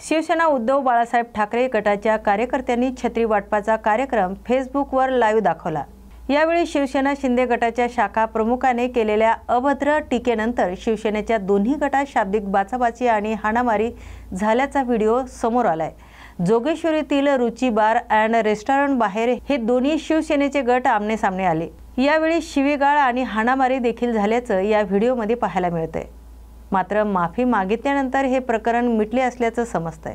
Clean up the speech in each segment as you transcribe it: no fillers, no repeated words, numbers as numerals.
शिवसेना उद्धव बाळासाहेब ठाकरे गटाच्या कार्यकर्त्यांनी छत्री वाटपाचा कार्यक्रम फेसबुकवर लाईव्ह दाखवला। यावेळी शिवसेना शिंदे गटाच्या शाखा प्रमुखाने केलेल्या अभद्र टीकेनंतर शिवसेनेच्या दोन्ही गटात शाब्दिक बाचाबाची आणि हाणामारी झाल्याचा व्हिडिओ समोर आलाय। जोगेश्वरीतील रुची बार अँड रेस्टॉरंट बाहेर हे दोन्ही शिवसेनेचे गट आमने सामने आले। यावेळी शिवीगाळ आणि हाणामारी देखील झाल्याचं या व्हिडिओमध्ये पाहायला मिळतंय। मात्र माफी मागितल्यानंतर हे प्रकरण मिटले असल्याचं समजतंय।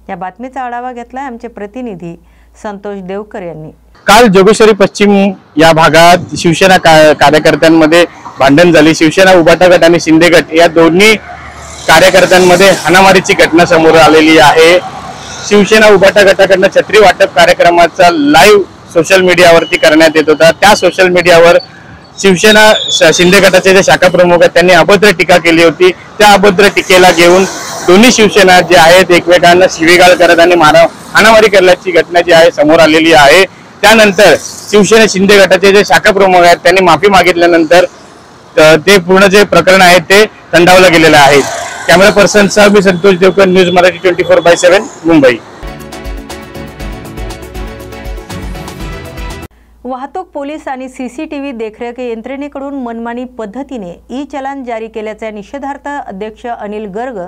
या बातमीचा आढावा घेतलाय आमचे प्रतिनिधी संतोष देवकर यांनी। काल जोगेश्वरी पश्चिम या भागात शिवसेना कार्यकर्त्यांमध्ये भांडण झाली। शिवसेना उभाटा गट आणि शिंदे गट या दोन्ही कार्यकर्त्यांमध्ये हाणामारीची घटना समोर आलेली आहे। शिवसेना उभाटा गटाकडून छत्री वाटप कार्यक्रमाचा लाईव्ह सोशल मीडियावरती करण्यात येत होता। त्या सोशल मीडियावर शिवसेना शिंदे गटाचे जे शाखा प्रमुख आहेत त्यांनी अभद्र टीका केली होती। त्या अभद्र टीकेला घेऊन दोन्ही शिवसेना जे आहेत एकमेकांना शिवीगाळ करत आणि हाणामारी करण्याची घटना जी आहे समोर आलेली आहे। त्यानंतर शिवसेना शिंदे गटाचे जे शाखा प्रमुख आहेत त्यांनी माफी मागितल्यानंतर ते पूर्ण जे प्रकरण आहे ते थंडावलं गेलेलं आहे। कॅमेरा पर्सन सह मी संतोष देवकर, न्यूज मराठी 24/7 मुंबई। वाहतूक पोलीस आणि सीसीटीव्ही देखरेख यंत्रणेकडून मनमानी पद्धतीने ई-चलान जारी केल्याच्या निषेधार्थ अध्यक्ष अनिल गर्ग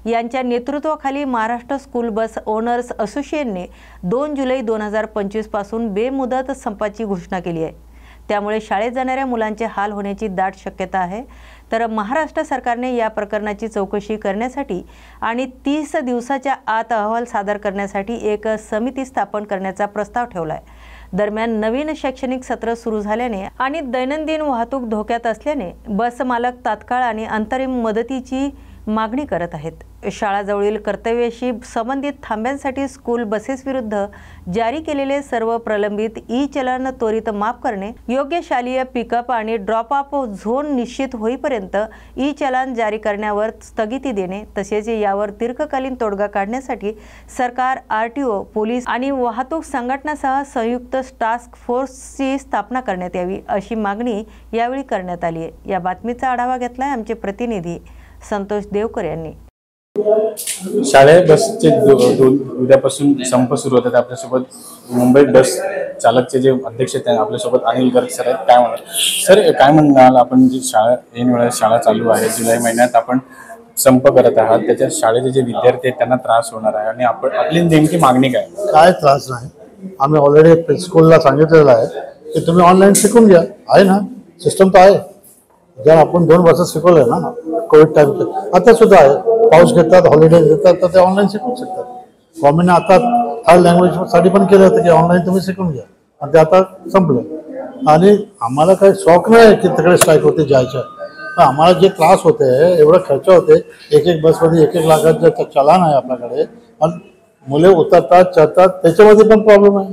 यांच्या नेतृत्वाखाली महाराष्ट्र स्कूल बस ओनर्स असोसिएशनने 2 जुलै 2025 पासून बेमुदत संपाची घोषणा केली आहे। त्यामुळे शाळेत जाणाऱ्या मुलांचे हाल होण्याची दाट शक्यता आहे। तर महाराष्ट्र सरकारने या प्रकरणाची चौकशी करण्यासाठी आणि 30 दिवसाच्या आत अहवाल सादर करण्यासाठी एक समिती स्थापन करण्याचा प्रस्ताव ठेवला आहे। दरम्यान नवीन शैक्षणिक सत्र सुरू झाल्याने आणि दैनंदिन वाहतूक धोक्यात असल्याने बस मालक तात्काळ आणि अंतरिम मदतीची मागणी करत आहेत। शाळाजवळील कर्तव्याशी संबंधित थांब्यांसाठी स्कूल बसेस विरुद्ध जारी केलेले सर्व प्रलंबित ई-चलन त्वरित माफ करणे, योग्य शालेय पिकअप आणि ड्रॉप ऑफ झोन निश्चित होईपर्यंत ई-चलन जारी करण्यावर स्थगिती देणे, तसेच यावर दीर्घकालीन तोडगा काढण्यासाठी सरकार, आरटीओ, पोलीस आणि वाहतूक संघटनांसह संयुक्त टास्क फोर्सची स्थापना करण्यात यावी अशी मागणी यावेळी करण्यात आली आहे। या बातमीचा आढावा घेतलाय आमचे प्रतिनिधी संतोष देवकर यांनी। शाळे बसचे उद्यापासून संप सुरू होतात। आपल्यासोबत मुंबई बस चालकचे जे अध्यक्ष आहेत आपल्यासोबत अनिल गर्ग सर आहेत। काय म्हणाल सर, काय म्हणाल आपण जी शाळा चालू आहे, जुलै महिन्यात आपण संप करत आहात, त्याच्या शाळेचे जे विद्यार्थी आहेत त्यांना त्रास होणार आहे आणि आपली नेमकी मागणी काय त्रास नाही? आम्ही ऑलरेडी प्रिन्सिपलला सांगितलेलं आहे की तुम्ही ऑनलाईन शिकून घ्या, आहे ना, सिस्टम तर आहे। जर आपण 2 वर्ष शिकवलंय ना कोविड टाइम, आता सुद्धा आहे। पाऊस घेतात, हॉलिडेज घेतात, तर ते ऑनलाईन शिकू शकतात। गव्हर्नमेंटने आता थर्ड लँग्वेजसाठी पण केलं होतं की ऑनलाईन तुम्ही शिकून घ्या, आणि ते आता संपलं। आणि आम्हाला काही शौक नाही की तिकडे स्ट्राईक होते जायचं, पण आम्हाला जे त्रास होते, एवढं खर्च होते, एक बसमध्ये 1-1 लाखाचं चलान आहे आपल्याकडे, आणि मुले उतरतात चढतात, त्याच्यामध्ये पण प्रॉब्लेम आहे।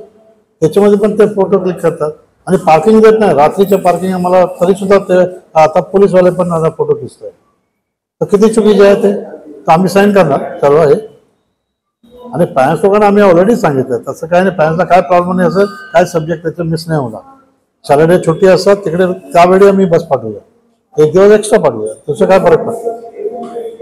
त्याच्यामध्ये पण ते फोटो क्लिक करतात आणि पार्किंग देत नाही। रात्रीचे पार्किंग आम्हाला तरी सुद्धा ते आता पोलीसवाले पण आता फोटो दिसतोय, तर किती चुकीचे आहे ते। तर आम्ही साईन करणार सर्व आहे, आणि पॅरेंट्स लोकांना आम्ही ऑलरेडी सांगितलं तसं काय नाही, पॅरेंट्सला काय प्रॉब्लेम नाही, असं काय सब्जेक्ट त्याचं मिस नाही होणार। सॅटर्डे सुट्टी असतात तिकडे, त्यावेळी आम्ही बस पाठवूया, 1 दिवस एक्स्ट्रा पाठवूया, तुझं काय फरक पडतो।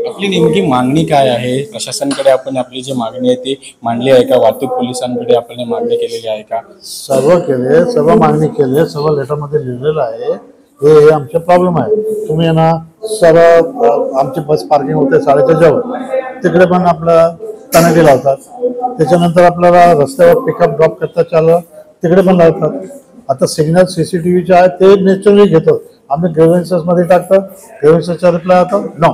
आपली नेमकी मागणी काय आहे? प्रशासनाकडे आपण आपली जी मागणी आहे ती मांडली आहे का? वाहतूक पोलिसांकडे आपण मागणी केलेली आहे का? सर्व केले, सर्व मागणी केली, सर्व लेटरमध्ये लिहिलेलं आहे। हे आमचे प्रॉब्लेम आहे। तुम्ही ना सर आमची बस पार्किंग होते शाळेच्या जवळ, तिकडे पण आपलं टनेली लावतात, त्याच्यानंतर आपल्याला रस्त्यावर पिकअप ड्रॉप करता चाललं तिकडे पण लावतात। आता सिग्नल सीसीटीव्हीचे आहे ते नॅचरली घेतो आम्ही, ग्रेव्हन्सेसमध्ये टाकतो, ग्रेव्हन्सेसचा रिप्लाय होतो नो।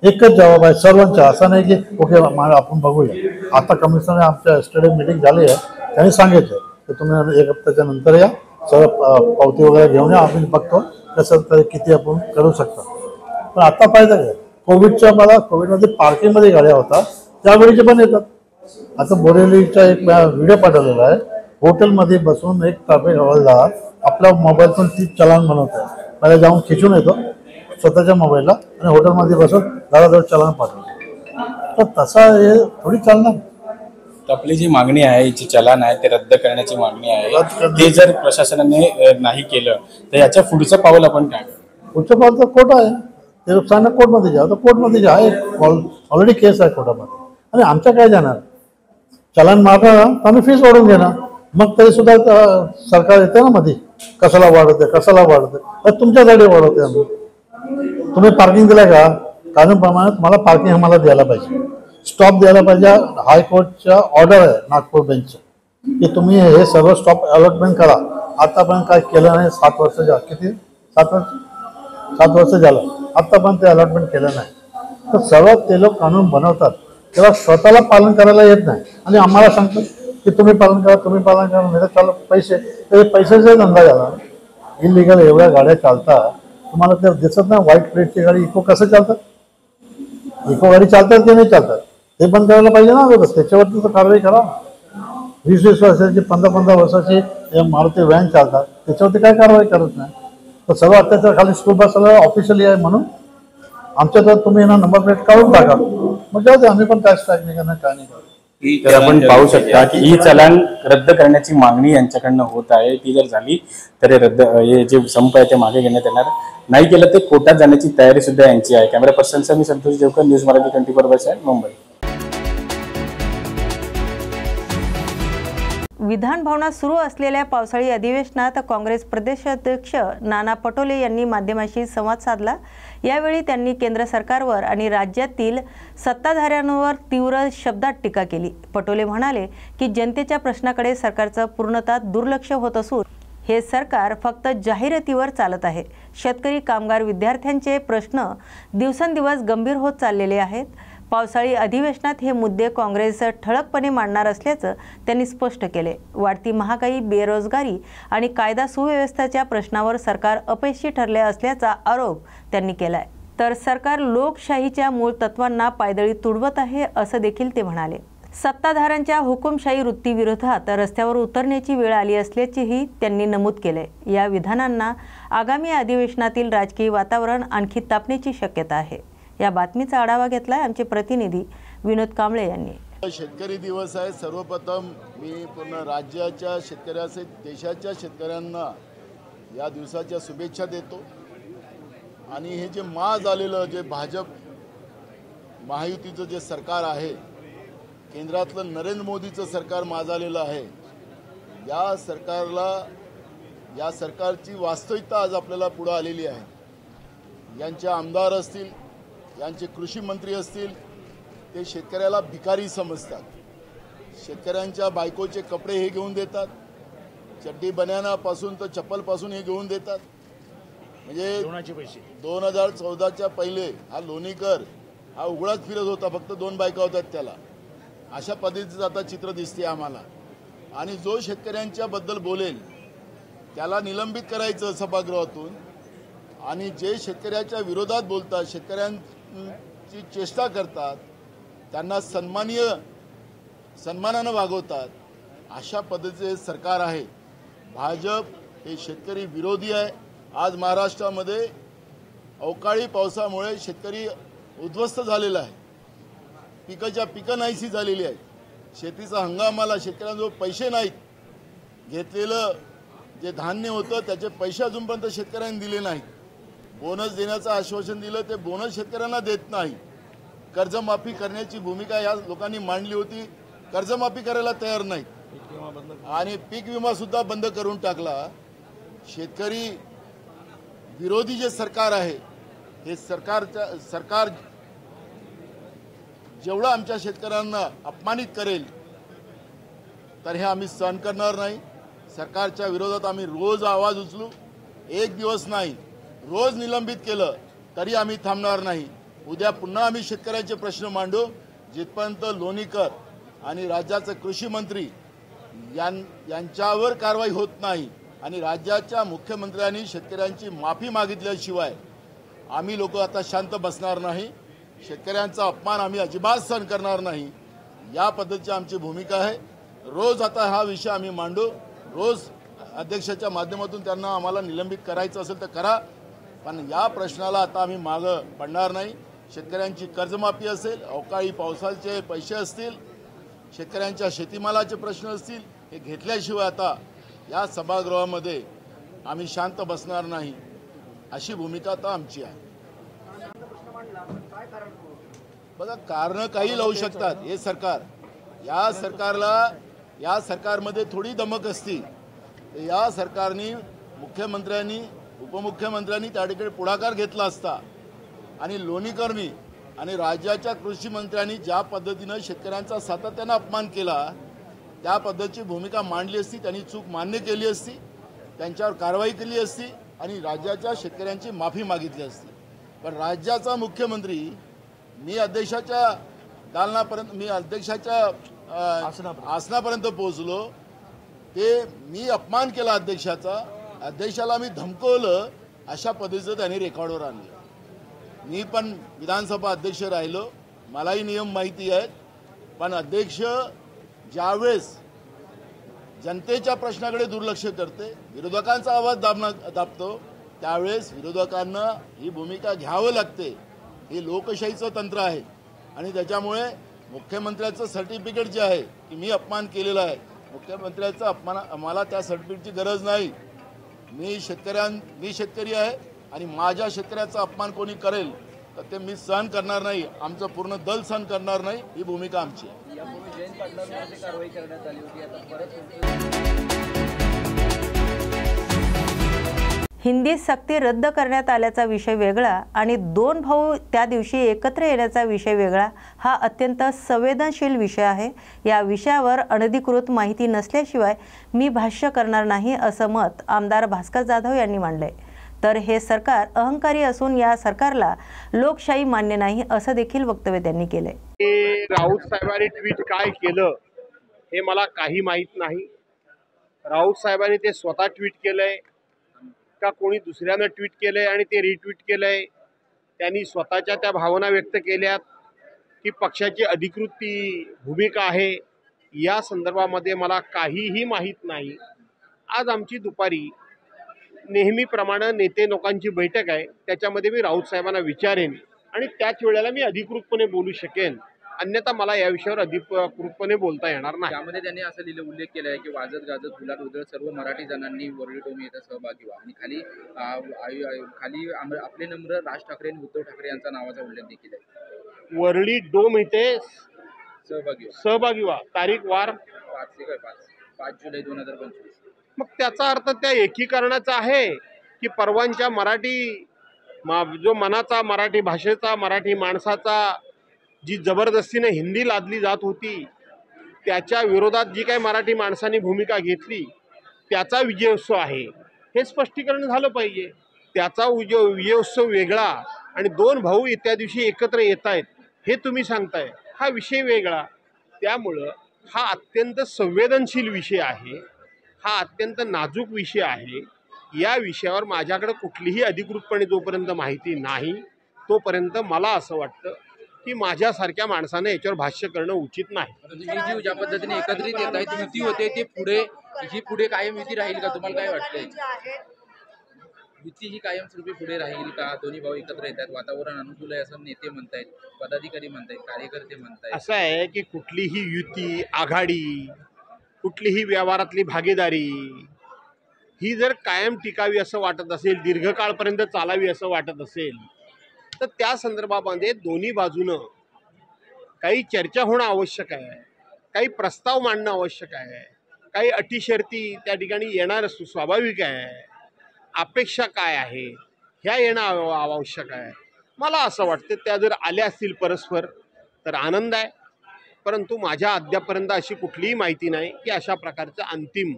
एकच जबाब आहे सर्वांचा, असं नाही की ओके आपण बघूया। आता कमिशनर आमच्या यस्टरडे मीटिंग झाली आहे, त्यांनी सांगितलं की तुम्ही 1 हप्त्याच्या नंतर या, सर्व पावती वगैरे घेऊन या, आम्ही बघतो कसं तरी किती आपण करू शकतो। पण आता पाहिजे काय, कोविडमध्ये पार्किंगमध्ये गाड्या होता त्यावेळीचे पण येतात। आता बोरेलीचा एक व्हिडिओ पाठवलेला आहे, हॉटेलमध्ये बसून एक ट्रॅफिक हवालदार आपल्या मोबाईलतून 30 चलान बनवतो, पहिले जाऊन खिचून येतो स्वतःच्या मोबाईलला आणि हॉटेलमध्ये बसून दारादार चलान पाठवतो। तर तसं हे थोडी चालणार। आपली जी मागणी आहे, जी चलान आहे ते रद्द करण्याची मागणी आहे, ते जर प्रशासनाने नाही केलं तर याच्या पुढचं पाऊल आपण काय? पुढचं पाऊल तर कोर्ट आहे, ते सांगणं कोर्टमध्ये जा, तर कोर्टमध्ये जा, ऑलरेडी केस आहे कोर्टामध्ये, आणि आमच्या काय जाणार, चलन मारणार तर आम्ही फीस वाढवून घेणार, मग तरी सुद्धा सरकार येते ना मध्ये कशाला वाढवते तर तुमच्यासाठी वाढवते आम्ही. तुम्ही पार्किंग दिलं का, कानूनप्रमाणे तुम्हाला पार्किंग आम्हाला द्यायला पाहिजे, स्टॉप द्यायला पाहिजे. हायकोर्टच्या ऑर्डर आहे नागपूर बेंचचं की तुम्ही हे सर्व स्टॉप अलॉटमेंट करा. आतापर्यंत काय केलं नाही, 7 वर्ष किती 7 वर्ष झालं आतापर्यंत ते अलॉटमेंट केलं नाही. तर सर्व ते लोक कानून बनवतात तेव्हा स्वतःला पालन करायला येत नाही आणि आम्हाला सांगतात की तुम्ही पालन करा नाही तर चालू पैशाचा धंदा झाला. इलिगल एवढ्या गाड्या चालतात, तुम्हाला ते दिसत नाही व्हाईट प्लेटची गाडी इको कसं चालतात, इको गाडी चालतात की नाही चालतात ते बंद करायला पाहिजे ना अगोदर, त्याच्यावरती तर कारवाई करा. 20-20 वर्षाची 15-15 वर्षाची मारुती व्हॅन चालतात त्याच्यावरती काय कारवाई करत नाही. तर सर्व अत्याचार खाली स्कूल बस ऑफिशियली आहे म्हणून आमच्या तर तुम्ही ना नंबर प्लेट काढून टाका, मग जाऊ दे आम्ही पण टॅक्स टाक नाही करणार, काय नाही करणार. तर आपण पाहू शकता की ई चलन रद्द करण्याची मागणी यांच्याकडनं होत आहे. ती जर झाली तर हे जे संप आहे ते मागे घेण्यात येणार, नाही केलं ते कोर्टात जाण्याची तयारी सुद्धा यांची आहे. कॅमेरा पर्सन मी संतोष देवकर, न्यूज मराठी 24/7 मुंबई. विधान भवनात सुरू असलेल्या पावसाळी अधिवेशनात काँग्रेस प्रदेशाध्यक्ष नाना पटोले यांनी माध्यमांशी संवाद साधला. यावेळी त्यांनी केंद्र सरकारवर आणि राज्यातील सत्ताधाऱ्यांवर तीव्र शब्दात टीका केली. पटोले म्हणाले की जनतेच्या प्रश्नाकडे सरकारचं पूर्णतः दुर्लक्ष होत असून हे सरकार फक्त जाहिरातीवर चालत आहे. शेतकरी, कामगार, विद्यार्थ्यांचे प्रश्न दिवसेंदिवस गंभीर होत चाललेले आहेत. पावसाळी अधिवेशनात हे मुद्दे काँग्रेस ठळकपणे मांडणार असल्याचं त्यांनी स्पष्ट केले. वाढती महागाई, बेरोजगारी आणि कायदा सुव्यवस्थेच्या प्रश्नावर सरकार अपयशी ठरले असल्याचा आरोप त्यांनी केलाय. तर सरकार लोकशाहीच्या मूळ तत्वांना पायदळी तुडवत आहे असं देखील ते म्हणाले. सत्ताधाऱ्यांच्या हुकुमशाही वृत्तीविरोधात रस्त्यावर उतरण्याची वेळ आली असल्याचेही त्यांनी नमूद केले. या विधानांना आगामी अधिवेशनातील राजकीय वातावरण आणखी तापण्याची शक्यता आहे. या बातमीचा आढावा घेतलाय आमचे प्रतिनिधी विनोद कांबळे यांनी. शेतकरी दिवस आहे. सर्वप्रथम मी पूर्ण राज्याच्या शेतकऱ्यासहित देशाच्या शेतकऱ्यांना या दिवसाच्या शुभेच्छा देतो. आणि हे जे झालेलं जे भाजप महायुतीचं जे सरकार आहे, केंद्रातलं नरेंद्र मोदीचं सरकार झालेलं आहे, या सरकारची वास्तविकता आज आपल्याला पुढे आलेली आहे. यांचे आमदार असतील, यांचे कृषी मंत्री असतील, ते शेतकऱ्याला भिकारी समजतात. शेतकऱ्यांच्या बायकोचे कपडे हे घेऊन देतात, चड्डी बन्यानापासून तर चप्पलपासून हे घेऊन देतात. म्हणजे 2014च्या पहिले हा लोणीकर हा उघडाच फिरत होता, फक्त 2 बायका होत्यात त्याला. अशा पद्धतीचं आता चित्र दिसते आम्हाला. आणि जो शेतकऱ्यांच्या बद्दल बोलेल त्याला निलंबित करायचं सभागृहातून, आणि जे शेतकऱ्याच्या विरोधात बोलतात, शेतकऱ्यांची चेष्टा करतात, त्यांना सन्मानानं वागवतात, अशा पद्धतीचे सरकार आहे. भाजप हे शेतकरी विरोधी आहे. आज महाराष्ट्रामध्ये अवकाळी पावसामुळे शेतकरी उद्ध्वस्त झालेला आहे. पिकं नाहीशी झालेली आहेत. शेतीचा हंगामाला शेतकऱ्यांजवळ पैसे नाहीत. घेतलेलं जे धान्य होतं त्याचे पैसे अजूनपर्यंत शेतकऱ्यांनी दिले नाहीत. बोनस देण्याचं आश्वासन दिलं, ते बोनस शेतकऱ्यांना देत नाही. कर्जमाफी करण्याची भूमिका या लोकांनी मांडली होती, कर्जमाफी करायला तयार नाहीत. आणि पीक विमा सुद्धा बंद करून टाकला. शेतकरी विरोधी जे सरकार आहे, हे सरकार जेवढं आमच्या शेतकऱ्यांना अपमानित करेल तर हे आम्ही सहन करणार नाही. सरकारच्या विरोधात आम्ही रोज आवाज उचलू. एक दिवस नाही, रोज निलंबित केलं तरी आम्ही थांबणार नाही. उद्या पुन्हा आम्ही शेतकऱ्यांचे प्रश्न मांडू, जिथपर्यंत लोणीकर आणि राज्याचे कृषी मंत्री यांच्यावर कारवाई होत नाही आणि राज्याच्या मुख्यमंत्र्यांनी शेतकऱ्यांची माफी मागितल्याशिवाय आम्ही लोक आता शांत बसणार नाही. शेतकऱ्यांचा अपमान आम्ही अजिबात सहन करणार नाही. या पद्धतीची आमची भूमिका आहे. रोज आता हा विषय आम्ही मांडू. रोज अध्यक्षाच्या माध्यमातून त्यांना आम्हाला निलंबित करायचं असेल तर करा, पण या प्रश्नाला आता आम्ही मागं पडणार नाही. शेतकऱ्यांची कर्जमाफी असेल, अवकाळी पावसाचे पैसे असतील, शेतकऱ्यांच्या शेतीमालाचे प्रश्न असतील, हे घेतल्याशिवाय आता या सभागृहामध्ये आम्ही शांत बसणार नाही, अशी भूमिका आता आमची आहे. बघा, कारणं काही लावू शकतात हे सरकार. या सरकारमध्ये थोडी दमक असती. या सरकारने मुख्यमंत्र्यांनी उपमुख्यमंत्र्यांनी त्या ठिकाणी पुढाकार घेतला असता आणि लोणीकरनी आणि राज्याच्या कृषी मंत्र्यांनी ज्या पद्धतीनं शेतकऱ्यांचा सातत्यानं अपमान केला त्या पद्धतीची भूमिका मांडली असती, त्यांनी चूक मान्य केली असती, त्यांच्यावर कारवाई केली असती आणि राज्याच्या शेतकऱ्यांची माफी मागितली असती. पण राज्याचा मुख्यमंत्री मी अध्यक्षाच्या आसनापर्यंत पोहोचलो, ते मी अपमान केला अध्यक्षाला मी धमकवलं, अशा पद्धतीचं त्यांनी रेकॉर्डवर आणलं. मी पण विधानसभा अध्यक्ष राहिलो, मलाही नियम माहिती आहेत. पण अध्यक्ष ज्यावेळेस जनतेच्या प्रश्नाकडे दुर्लक्ष करते, विरोधकांचा आवाज दाबतो, त्यावेळेस विरोधकांना ही भूमिका घ्यावं लागते. हे लोकशाहीचं तंत्र आहे आणि त्याच्यामुळे मुख्यमंत्र्याचं सर्टिफिकेट जे आहे की मी अपमान केलेला आहे, मुख्यमंत्र्याचं अपमान, मला त्या सर्टिफिकेटची गरज नाही. मी शेतकरी आहे आणि माझ्या शेतकऱ्याचा अपमान कोणी करेल तर ते मी सहन करणार नाही, आमचं पूर्ण दल सहन करणार नाही. ही भूमिका आमची आहे. हिंदी सक्ती रद्द करण्यात आल्याचा विषय वेगळा आणि 2 भाऊ त्या दिवशी एकत्र येण्याचा विषय वेगळा. हा अत्यंत संवेदनशील विषय आहे. या विषयावर अनधिकृत माहिती नसल्याशिवाय मी भाष्य करणार नाही, असं मत आमदार भास्कर जाधव यांनी मांडले. तर हे सरकार अहंकारी असून या सरकारला लोकशाही मान्य नाही, असं देखील वक्तव्य त्यांनी केले. राऊत साहेबांनी ट्विट काय केलं हे मला काही माहीत नाही. राऊत साहेबांनी ते स्वतः ट्विट केलंय का कोणी दुसऱ्यानं ट्विट केलंय आणि ते रिट्विट केलंय, त्यांनी स्वतःच्या त्या भावना व्यक्त केल्यात की पक्षाची अधिकृत ती भूमिका आहे, या संदर्भामध्ये मला काहीही माहीत नाही. आज आमची दुपारी नेहमीप्रमाणे नेते लोकांची बैठक आहे, त्याच्यामध्ये मी राऊत साहेबांना विचारेन आणि त्याच वेळेला मी अधिकृतपणे बोलू शकेन. अन्यथा मला या विषयावर अधिकृतपणे बोलता येणार नाही. त्यामध्ये त्यांनी असं उल्लेख केला आहे की वाजत गाजत गुलाल उधळत सर्व मराठी जणांनी वरळी डोमी येथे सहभागी व्हा आणि खाली आपले नम्र राज ठाकरे आणि उद्धव ठाकरे यांचा नावाचा उल्लेख देखील आहे. वरळी डोम येथे सहभागी व्हा. तारीख वार 5 जुलै 2025. मग त्याचा अर्थ त्या एकीकरणाचा आहे की परवांच्या मराठी जो मनाचा मराठी भाषेचा मराठी माणसाचा जी जबरदस्तीने हिंदी लादली जात होती त्याच्या विरोधात जी काही मराठी माणसांनी भूमिका घेतली त्याचा विजयोत्सव आहे, हे स्पष्टीकरण झालं पाहिजे. त्याचा विजयोत्सव वेगळा आणि 2 भाऊ त्या दिवशी एकत्र येत आहेत हे तुम्ही सांगताय, हा विषय वेगळा. त्यामुळं हा अत्यंत संवेदनशील विषय आहे, हा अत्यंत नाजूक विषय आहे. या विषयावर माझ्याकडे कुठलीही अधिकृतपणे जोपर्यंत माहिती नाही तोपर्यंत मला असं वाटतं की माझ्यासारख्या माणसाने याच्यावर भाष्य करणं उचित नाही. जी ज्या पद्धतीने एकत्रित येत आहेत, युती होते ते पुढे कायम युती राहील का? तुम्हाला काय वाटतंय? युती ही कायमस्वरूपी पुढे राहील का? दोन्ही भाऊ एकत्र येतात, वातावरण अनुकूल आहे असं नेते म्हणतायत, पदाधिकारी म्हणतायत, कार्यकर्ते म्हणतायत. असं आहे की कुठलीही युती आघाडी, कुठलीही व्यवहारातली भागीदारी ही जर कायम टिकावी असं वाटत असेल, दीर्घकाळपर्यंत चालावी असं वाटत असेल तर त्या संदर्भामध्ये दोन्ही बाजूनं काही चर्चा होणं आवश्यक आहे, काही प्रस्ताव मांडणं आवश्यक आहे, काही अटी शर्ती त्या ठिकाणी येणार स्वाभाविक आहे. अपेक्षा काय आहे ह्या येणं आवश्यक आहे. मला असं वाटतं त्या जर आल्या असतील परस्पर तर आनंद आहे, परंतु माझ्या अद्यापर्यंत अशी कुठलीही माहिती नाही की अशा प्रकारचं अंतिम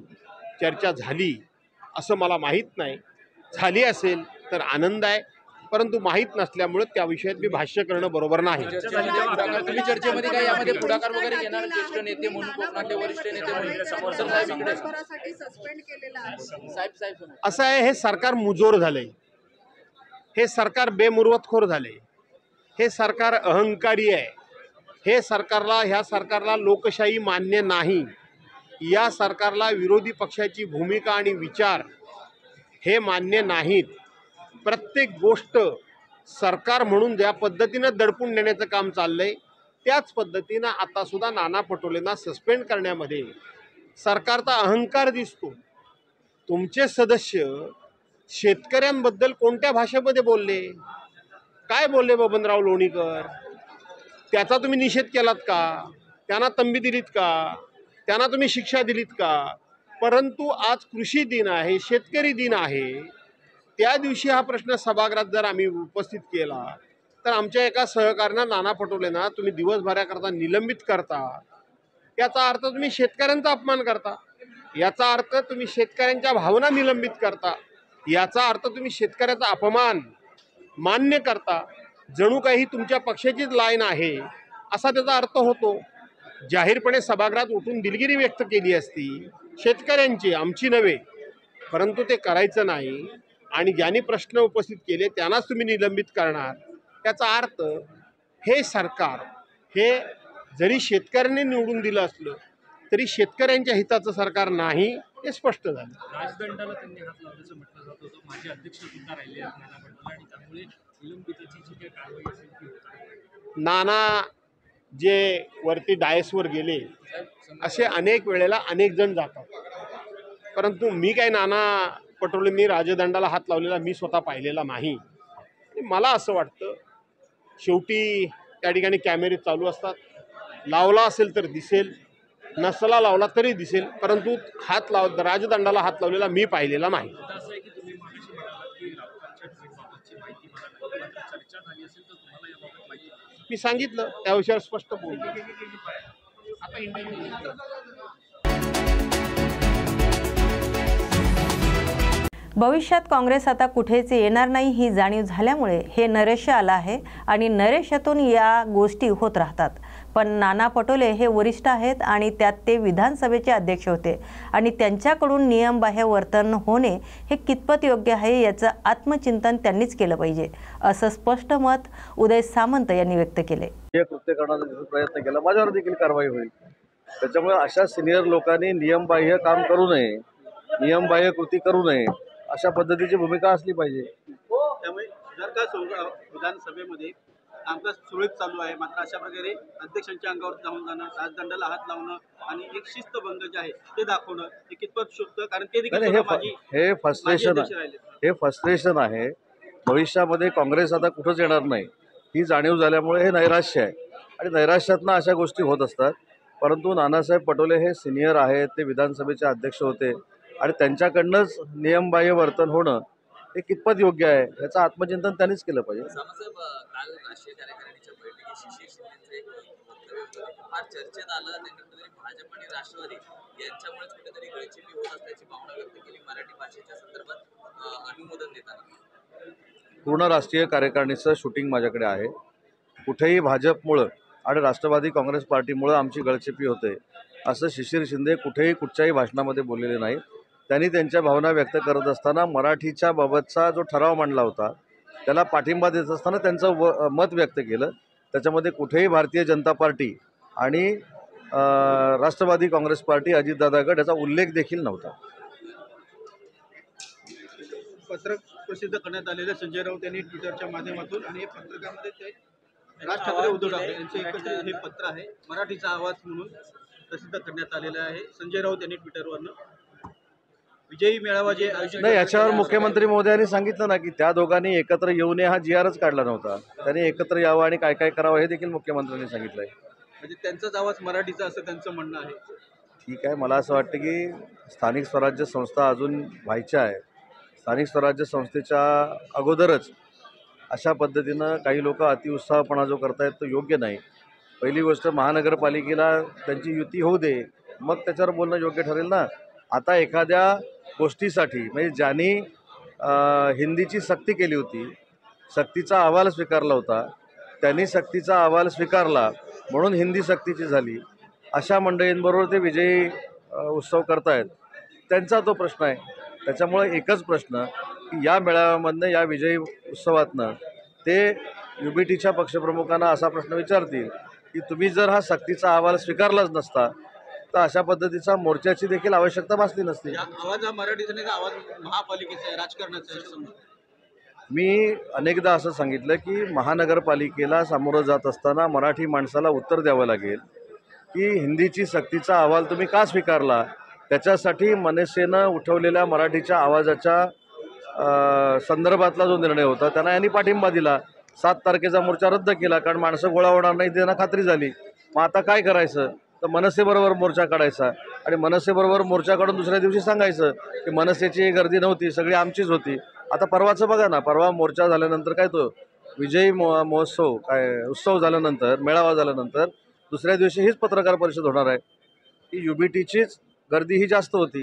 चर्चा झाली असं मला माहीत नाही. झाली असेल तर आनंद आहे, परंतु माहीत नसल्यामुळे त्या विषयात मी भाष्य करणं बरोबर नाही. तुम्ही चर्चेमध्ये काय यामध्ये पुढाकार वगैरे घेणार? ज्येष्ठ नेते म्हणून, कोकणातले वरिष्ठ नेते म्हणून असं आहे, हे सरकार मुजोर झालंय, हे सरकार बेमुरवतखोर झाले, हे सरकार अहंकारी आहे, ह्या सरकारला लोकशाही मान्य नाही, या सरकारला विरोधी पक्षाची भूमिका आणि विचार हे मान्य नाहीत. प्रत्येक गोष्ट सरकार म्हणून ज्या पद्धतीनं दडपून नेण्याचं काम चाललंय त्याच पद्धतीनं आता सुद्धा नाना पटोलेंना सस्पेंड करण्यामध्ये सरकारचा अहंकार दिसतो. तुमचे सदस्य शेतकऱ्यांबद्दल कोणत्या भाषेमध्ये बोलले? काय बोलले बबनराव लोणीकर? त्याचा तुम्ही निषेध केलात का? त्यांना तंबी दिलीत का? त्यांना तुम्ही शिक्षा दिलीत का? परंतु आज कृषी दिन आहे, शेतकरी दिन आहे, त्या दिवशी हा प्रश्न सभागृहात जर आम्ही उपस्थित केला तर आमच्या एका सहकार्यांना नाना पटोलेंना तुम्ही दिवसभराकरता निलंबित करता, याचा अर्थ तुम्ही शेतकऱ्यांचा अपमान करता, याचा अर्थ तुम्ही शेतकऱ्यांच्या भावना निलंबित करता, याचा अर्थ तुम्ही शेतकऱ्याचा अपमान मान्य करता, जणू काही तुमच्या पक्षाचीच लाईन आहे असा त्याचा अर्थ होतो. जाहीरपणे सभागृहात उठून दिलगिरी व्यक्त केली असती शेतकऱ्यांची, आमची नव्हे, परंतु ते करायचं नाही आणि ज्यांनी प्रश्न उपस्थित केले त्यांनाच तुम्ही निलंबित करणार. त्याचा अर्थ हे सरकार हे जरी शेतकऱ्यांनी निवडून दिलं असलं तरी शेतकऱ्यांच्या हिताचं सरकार नाही हे स्पष्ट झालं. राजदंडाला त्यांनी हात लावल्याचं म्हटलं जात होतं. माजी अध्यक्ष सुद्धा राहिले आहेत नाना पटोले आणि त्यामुळे निलंबिताची जी काही कारवाई असेल ती होत आहे. नाना जे वरती डायसवर गेले असे अनेक वेळेला अनेक जण जातात, परंतु मी काय नाना पटोलेंनी राजदंडाला हात लावलेला मी स्वतः पाहिलेला नाही. मला असं वाटतं शेवटी त्या ठिकाणी कॅमेरे चालू असतात, लावला असेल तर दिसेल, नसला लावला तरी दिसेल, परंतु राजदंडाला हात लावलेला मी पाहिलेला नाही. असं आहे की तुम्ही मागाशी म्हणालात की राऊतांच्या ट्विटबाबतची माहिती मला नाही, मात्र चर्चा झाली असेल तर तुम्हाला याबाबत माहिती आहे? मी सांगितलं त्या विषयावर स्पष्ट बोलतो. आता इंडिया भविष्यात काँग्रेस आता कुठेच येणार नाही ही जाणीव झाल्यामुळे हे नरेश आलं आहे आणि नरेशातून या गोष्टी होत राहतात. पण नाना पटोले हे वरिष्ठ आहेत आणि त्यात ते विधानसभेचे अध्यक्ष होते आणि त्यांच्याकडून नियमबाह्य वर्तन होणे हे कितपत योग्य आहे याचं आत्मचिंतन त्यांनीच केलं पाहिजे, असं स्पष्ट मत उदय सामंत यांनी व्यक्त केले. हे कृत्य करण्याचा प्रयत्न केला, माझ्यावर देखील कारवाई होईल. त्याच्यामुळे अशा सिनियर लोकांनी नियमबाह्य काम करू नये, नियमबाह्य कृती करू नये, अशा पद्धतीची भूमिका असली पाहिजे. त्यामुळे जर का विधानसभेमध्ये कामकाज सुरळीत चालू आहे, मात्र अशा प्रकारे अध्यक्षांच्या अंगावर जाऊन जाणं, राजदंडाला हात लावणं आणि एक शिस्तभंग जे आहे ते दाखवणं हे कितपत शुद्ध, कारण ते देखील हे फ्रस्ट्रेशन आहे. भविष्यामध्ये काँग्रेस आता कुठंच येणार नाही ही जाणीव झाल्यामुळे हे नैराश्य आहे आणि नैराश्यातनं अशा गोष्टी होत असतात. परंतु नानासाहेब पटोले हे सिनियर आहेत, ते विधानसभेचे अध्यक्ष होते आणि त्यांच्याकडनंच नियमबाह्य वर्तन होणं हे कितपत योग्य आहे याचं आत्मचिंतन त्यांनीच केलं पाहिजे. काल राष्ट्रीय कार्यकारिणीच्या बैठकीत शिशिर शिंदेचं एक वक्तव्य होतं, फार चर्चेत आलं. त्यांनी कुठेतरी भाजप आणि राष्ट्रवादी यांच्यामुळेच कुठेतरी गळचिपी होत असल्याची भावना व्यक्त केली मराठी भाषेच्या संदर्भात अनुमोदन देताना. पूर्ण राष्ट्रीय कार्यकारिणीचं शूटिंग माझ्याकडे आहे. कुठेही भाजपमुळं आणि राष्ट्रवादी काँग्रेस पार्टीमुळं आमची गळचेपी होते असं शिशिर शिंदे कुठेही कुठच्याही भाषणामध्ये बोललेले नाही. त्यांनी त्यांच्या भावना व्यक्त करत असताना मराठीच्या बाबतचा जो ठराव मांडला होता त्याला पाठिंबा देत असताना त्यांचं मत व्यक्त केलं. त्याच्यामध्ये कुठेही भारतीय जनता पार्टी आणि राष्ट्रवादी काँग्रेस पार्टी, अजितदादा गट याचा उल्लेख देखील नव्हता. पत्रक प्रसिद्ध करण्यात आलेलं संजय राऊत यांनी ट्विटरच्या माध्यमातून, आणि हे पत्रकामध्ये ते राज ठाकरे उद्धव ठाकरे यांचं एकत्रित हे पत्र आहे, मराठीचा आवाज म्हणून प्रसिद्ध करण्यात आलेलं आहे. संजय राऊत यांनी ट्विटरवरनं विजयी मेळावा जे नाही, याच्यावर मुख्यमंत्री महोदयांनी सांगितलं ना की त्या दोघांनी एकत्र येऊ नये, हा GRच काढला नव्हता. त्यांनी एकत्र यावं आणि काय काय करावं हे देखील मुख्यमंत्र्यांनी सांगितलं आहे. म्हणजे त्यांचाच आवाज मराठीचा असं त्यांचं म्हणणं आहे. ठीक आहे, मला असं वाटतं की स्थानिक स्वराज्य संस्था अजून व्हायच्या आहे. स्थानिक स्वराज्य संस्थेच्या अगोदरच अशा पद्धतीनं काही लोक अतिउत्साहपणा जो करतायत तो योग्य नाही. पहिली गोष्ट, महानगरपालिकेला त्यांची युती होऊ दे, मग त्याच्यावर बोलणं योग्य ठरेल ना. आता एखाद्या गोष्टीसाठी म्हणजे ज्यांनी हिंदीची सक्ती केली होती, सक्तीचा अहवाल स्वीकारला होता, त्यांनी सक्तीचा अहवाल स्वीकारला म्हणून हिंदी सक्तीची झाली, अशा मंडळींबरोबर ते विजयी उत्सव करतायत, त्यांचा तो प्रश्न आहे. त्याच्यामुळे एकच प्रश्न की या मेळाव्यामधनं, या विजयी उत्सवातनं ते UBTच्या पक्षप्रमुखांना असा प्रश्न विचारतील की तुम्ही जर हा सक्तीचा अहवाल स्वीकारलाच नसता तर अशा पद्धतीचा मोर्चाची देखील आवश्यकता भासली नसती. आवाज हा मराठीचा नाही, आवाज महापालिकेचा आहे, राजकारणाचा आहे. मी अनेकदा असं सांगितलं की महानगरपालिकेला सामोरं जात असताना मराठी माणसाला उत्तर द्यावं लागेल की हिंदीची सक्तीचा अहवाल तुम्ही का स्वीकारला. त्याच्यासाठी मनसेनं उठवलेल्या मराठीच्या आवाजाच्या संदर्भातला जो निर्णय होता त्यांना यांनी पाठिंबा दिला. 7 तारखेचा मोर्चा रद्द केला, कारण माणसं गोळा होणार नाही त्यांना खात्री झाली. मग आता काय करायचं, तर मनसेबरोबर मोर्चा काढायचा आणि मनसेबरोबर मोर्चा काढून दुसऱ्या दिवशी सांगायचं की मनसेची गर्दी नव्हती, सगळी आमचीच होती. आता परवाचं बघा ना, परवा मोर्चा झाल्यानंतर काय तो विजयी महोत्सव काय उत्सव झाल्यानंतर, मेळावा झाल्यानंतर दुसऱ्या दिवशी हीच पत्रकार परिषद होणार आहे. की UBTचीच गर्दी ही जास्त होती.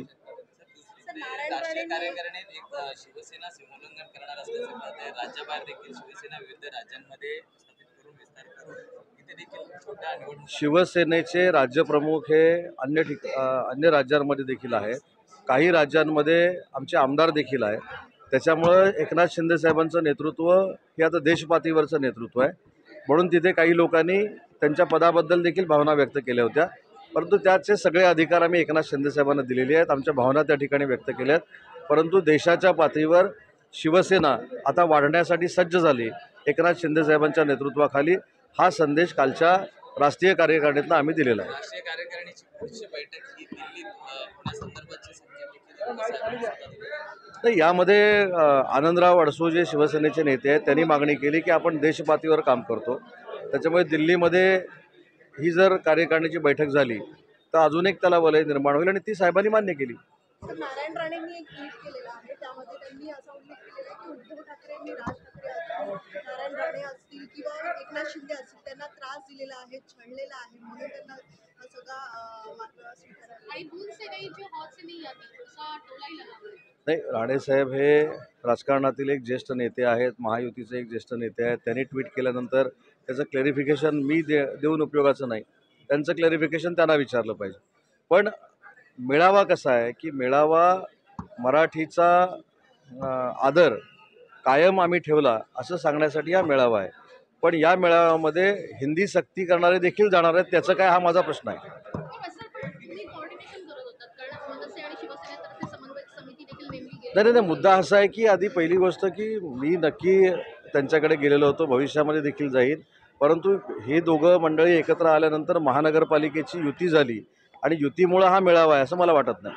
राष्ट्रीय कार्यकारिणीत एक शिवसेना सीमोल्लंघन करणार असल्याचं मत आहे. राज्याबाहेर देखील शिवसेना विविध राज्यांमध्ये स्थापित करून विस्तार करून इथे देखील छोट्या निवडणूक शिवसेनेचे राज्यप्रमुख हे अन्य राज्यांमध्ये देखील आहे. काही राज्यांमध्ये आमचे आमदार देखील आहे. त्याच्यामुळं एकनाथ शिंदे साहेबांचं नेतृत्व हे आता देशपातळीवरचं नेतृत्व आहे. म्हणून तिथे काही लोकांनी त्यांच्या पदाबद्दल देखील भावना व्यक्त केल्या होत्या, परंतु त्याचे सगळे अधिकार आम्ही एकनाथ शिंदे साहेबांना दिलेले आहेत. आमच्या भावना त्या ठिकाणी व्यक्त केल्या आहेत. परंतु देशाच्या पातळीवर शिवसेना आता वाढण्यासाठी सज्ज झाली. एकनाथ शिंदे साहेबांच्या नेतृत्वाखाली हा संदेश कालच्या राष्ट्रीय कार्यकारिणीतनं आम्ही दिलेला आहे. राष्ट्रीय कार्यकारिणीची पुढची बैठक ही दिल्लीत होण्यासंदर्भातची संख्या नाही, यामध्ये आनंदराव अडसूळ जे शिवसेनेचे नेते आहेत त्यांनी मागणी केली की आपण देशपातळीवर काम करतो, त्याच्यामुळे दिल्लीमध्ये ही जर कार्यकारिणीची बैठक झाली तर अजून एक त्याला वलय निर्माण होईल आणि ती साहेबांनी मान्य केली. नारायण राणेंनी एक ट्विट केलेलं आहे, त्यामध्ये त्यांनी असा उल्लेख केलेला आहे की उद्धव ठाकरेंनी राज ठाकरे असतील, नारायण राणे असतील किंवा एकनाथ शिंदे असतील त्यांना त्रास दिलेला आहे, छळलेला आहे, म्हणून त्यांना हा सगळा मार्ग नाही. राणेसाहेब हे राजकारणातील एक ज्येष्ठ नेते आहेत, महायुतीचे एक ज्येष्ठ नेते आहेत. त्यांनी ट्विट केल्यानंतर त्याचं क्लॅरिफिकेशन मी देऊन उपयोगाचं नाही. त्यांचं क्लॅरिफिकेशन त्यांना विचारलं पाहिजे. पण मेळावा कसा आहे की मेळावा मराठीचा आदर कायम आम्ही ठेवला असं सांगण्यासाठी हा मेळावा आहे. पण या मेळाव्यामध्ये हिंदी सक्ती करणारे देखील जाणार आहेत, त्याचं काय हा माझा प्रश्न आहे. नाही, मुद्दा असा आहे की आधी पहिली गोष्ट की मी नक्की त्यांच्याकडे गेलेलो होतो, भविष्यामध्ये देखील जाईन. परंतु हे दोघं मंडळी एकत्र आल्यानंतर महानगरपालिकेची युती झाली आणि युतीमुळे हा मेळावा आहे असं मला वाटत नाही.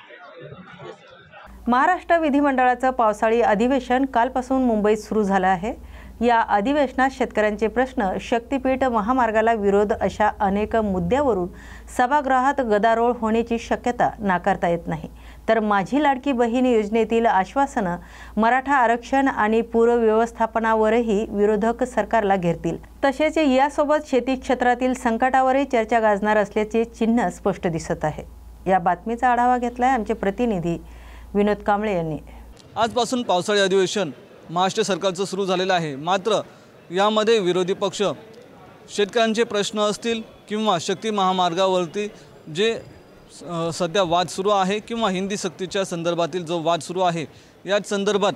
महाराष्ट्र विधिमंडळाचं पावसाळी अधिवेशन कालपासून मुंबईत सुरू झालं आहे. या अधिवेशनात शेतकऱ्यांचे प्रश्न, शक्तीपीठ महामार्गाला विरोध अशा अनेक मुद्द्यावरून सभागृहात गदारोळ होण्याची शक्यता नाकारता येत नाही. तर माझी लाडकी बहीण योजनेतील आश्वासनं, मराठा आरक्षण आणि पूर व्यवस्थापनावरही विरोधक सरकारला घेरतील. तसेच यासोबत शेती क्षेत्रातील संकटावरही चर्चा गाजणार असल्याचे चिन्ह स्पष्ट दिसत आहे. या बातमीचा आढावा घेतलाय आमचे प्रतिनिधी विनोद कांबळे यांनी. आजपासून पावसाळी अधिवेशन महाराष्ट्र सरकारचं सुरू झालेलं आहे. मात्र यामध्ये विरोधी पक्ष शेतकऱ्यांचे प्रश्न असतील किंवा शक्ती महामार्गावरती जे सध्या वाद सुरू आहे किंवा हिंदी सक्तीच्या संदर्भातील जो वाद सुरू आहे याच संदर्भात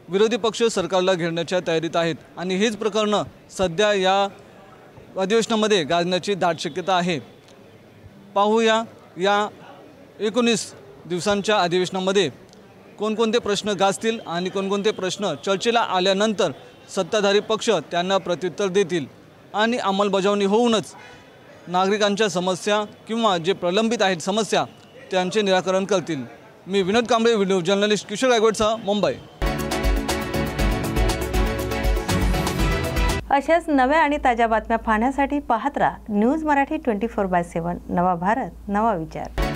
विरोधी पक्ष सरकारला घेरण्याच्या तयारीत आहेत. आणि हेच प्रकरणं सध्या या अधिवेशनामध्ये गाजण्याची दाट शक्यता आहे. पाहूया या 19 दिवसांच्या अधिवेशनामध्ये कोणकोणते प्रश्न गाजतील आणि कोणकोणते प्रश्न चर्चेला आल्यानंतर सत्ताधारी पक्ष त्यांना प्रत्युत्तर देतील आणि अंमलबजावणी होऊनच नागरिकांच्या समस्या किंवा जे प्रलंबित आहेत समस्या त्यांचे निराकरण करतील. मी विनोद कांबळे, व्हिडिओ जर्नलिस्ट किशोर गायकवाडसह, मुंबई. अशाच नव्या आणि ताज्या बातम्या पाहण्यासाठी पाहत राहा न्यूज मराठी 24/7. नवा भारत, नवा विचार.